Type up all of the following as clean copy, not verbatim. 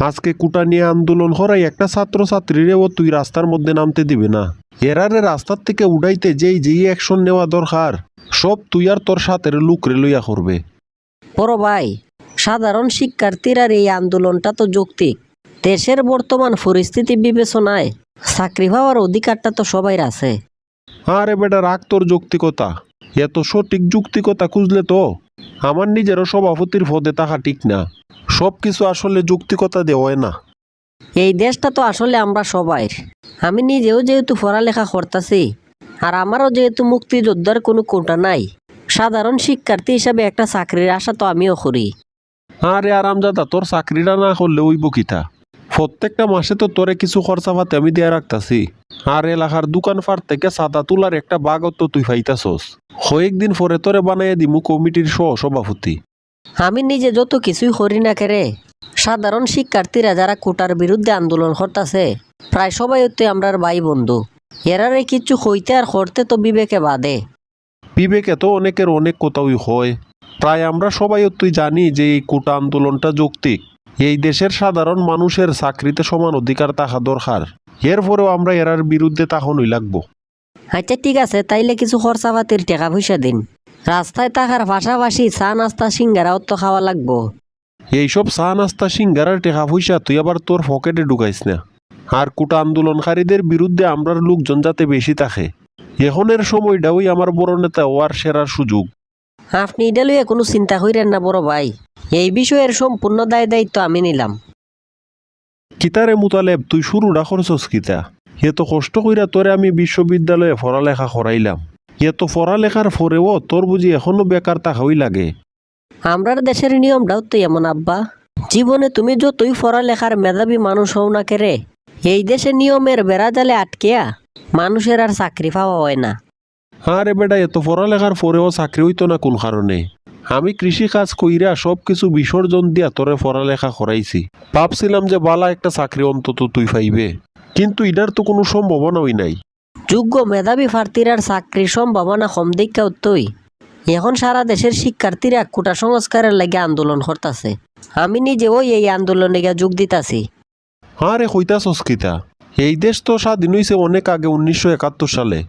আজকে কুটা নিয়ে আন্দোলন করাই একটা ছাত্রছাত্রীরেও তুই রাস্তার মধ্যে নামতে দিবে না। এরারে রাস্তার থেকে উড়াইতে যেই অ্যাকশন নেওয়া দরকার সব তুই আর তোর সাথের লোকরে লইয়া করবে। বড় ভাই, সাধারণ শিক্ষার্থীরার এই আন্দোলনটা তো যৌক্তিক। দেশের বর্তমান পরিস্থিতি বিবেচনায় চাকরি পাওয়ার অধিকারটা তো সবাইর আছে। আরে বেটা রাখ তোর যৌক্তিকতা, এত সঠিক যৌক্তিকতা খুঁজলে তো আমার নিজেরও সভাপতির পদে থাকা ঠিক না। সব কিছু আসলে যৌক্তিকতা দেওয়ায় না। এই দেশটা তো আসলে আমরা সবাইর। আমি নিজেও যেহেতু পড়ালেখা করতেছি, আর আমারও যেহেতু মুক্তিযোদ্ধার কোনো কোটা নাই, সাধারণ শিক্ষার্থী হিসাবে একটা চাকরির আশা তো আমিও করি। আরে আরামজাদা, তোর চাকরিটা না করলে ওই বকিতা। প্রত্যেকটা মাসে তো তোরে কিছু খরচা পাতে আমি দিয়ে রাখতাছি। আর এলাকার দোকানপাট থেকে সাদা তুলার একটা বাগত তো তুই পাইতাছস। কয়েকদিন পরে তোরে বানাইয়া দিমু কমিটির সভাপতি। আমি নিজে যত কিছুই করি না কেরে, সাধারণ শিক্ষার্থীরা যারা কোটার বিরুদ্ধে আন্দোলন করতেছে প্রায় সবাই তো আমরার ভাই বন্ধু। এরারে কিছু কইতে আর করতে তো বিবেকে বাদে। বিবেকে তো অনেকের অনেক কথাই হয়। প্রায় আমরা সবাই তুই জানি যে এই কোটা আন্দোলনটা যৌক্তিক। এই দেশের সাধারণ মানুষের চাকরিতে সমান অধিকার থাকা দরকার। এরপরেও আমরা এরার বিরুদ্ধে তখনই লাগবো। আচ্ছা ঠিক আছে, তাইলে কিছু খরচাপাতির টাকা পয়সা দিন। রাস্তায় থাকার পাশাপাশি চা নাস্তা সিঙ্গারাও তো খাওয়া লাগবো। এইসব চা নাস্তা সিঙ্গারার টাকা পয়সা তুই আবার তোর পকেটে ঢুকাইস না। আর কোটা আন্দোলনকারীদের বিরুদ্ধে আমরার লোকজন যাতে বেশি থাকে, এখনের সময়টা ওই আমার বড় নেতা ওয়ার সেরার সুযোগ। আপনি এটা লইয়া কোনো চিন্তা করেন না বড় ভাই, এই বিষয়ের সম্পূর্ণ দায়িত্ব আমি নিলাম। কিতারে মুতালেব তুই শুরুটা করছস কিতা? এত কষ্ট কইরা তোরে আমি বিশ্ববিদ্যালয়ে পড়ালেখা করাইলাম। এত পড়ালেখার পরেও তোর বুঝি এখনো বেকার থাকাই লাগে? আমরার দেশের নিয়মটাও তো এমন আব্বা। জীবনে তুমি যতই পড়ালেখার মেধাবী মানুষ হও না কেরে, এই দেশে নিয়মের বেড়া জালে আটকেয়া মানুষের আর চাকরি পাওয়া হয় না। আরে বেটা, এত পড়ালেখার পরেও চাকরি হইতো না কোন কারণে? আমি কৃষি কাজ কইরা সব কিছু বিসর্জন দিয়া তোরে পড়ালেখা করাইছি। ভাবছিলাম যে বালা একটা চাকরি অন্তত তুই পাইবে, কিন্তু এটার তো কোনো সম্ভাবনাই নাই। যোগ্য মেধাবী প্রার্থীরার চাকরির সম্ভাবনা কম দীক্ষা উত্তই এখন সারা দেশের শিক্ষার্থীরা কোটা সংস্কারের লাগে আন্দোলন করতেছে। আমি নিজেও এই আন্দোলনে গিয়ে যোগ দিতাছি। আরে কইতাছস কিতা? এই দেশ তো স্বাধীন হইছে অনেক আগে, 1971 সালে।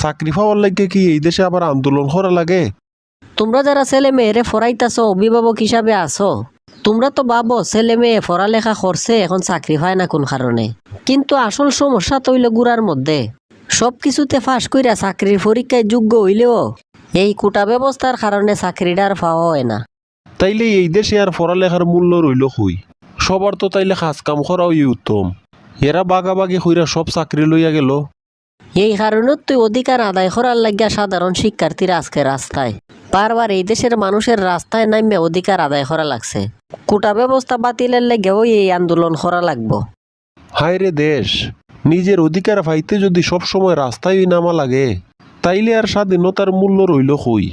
চাকরি পাওয়ার লাগে কি এই দেশে আবার আন্দোলন করা লাগে? তোমরা যারা ছেলে মেয়েরে ফরাইতাছো, অভিভাবক হিসাবে আছো, তোমরা তো ভাবো ছেলে মেয়ে পড়ালেখা করছে এখন চাকরি হয় না কোন কারণে। কিন্তু আসল সমস্যা তৈল গুড়ার মধ্যে। সব কিছুতে ফাঁস কইরা চাকরির পরীক্ষায় যোগ্য হইলেও এই কোটা ব্যবস্থার কারণে চাকরিটার পাওয়া হয় না। তাইলে এই দেশে আর পড়ালেখার মূল্য রইল কই? সবার তো তাইলে কাজ কাম করাও উত্তম। এরা বাগাবাগি কইরা সব চাকরি লইয়া গেল। এই কারণে তুই অধিকার আদায় করার লাগিয়া সাধারণ শিক্ষার্থীরা আজকে রাস্তায়। বারবার এই দেশের মানুষের রাস্তায় নামে অধিকার আদায় করা লাগছে। কোটা ব্যবস্থা বাতিলের লাগেও এই আন্দোলন করা লাগবো। হায় রে দেশ, নিজের অধিকার পাইতে যদি সব সময় রাস্তায় নামা লাগে তাইলে আর স্বাধীনতার মূল্য রইল কই?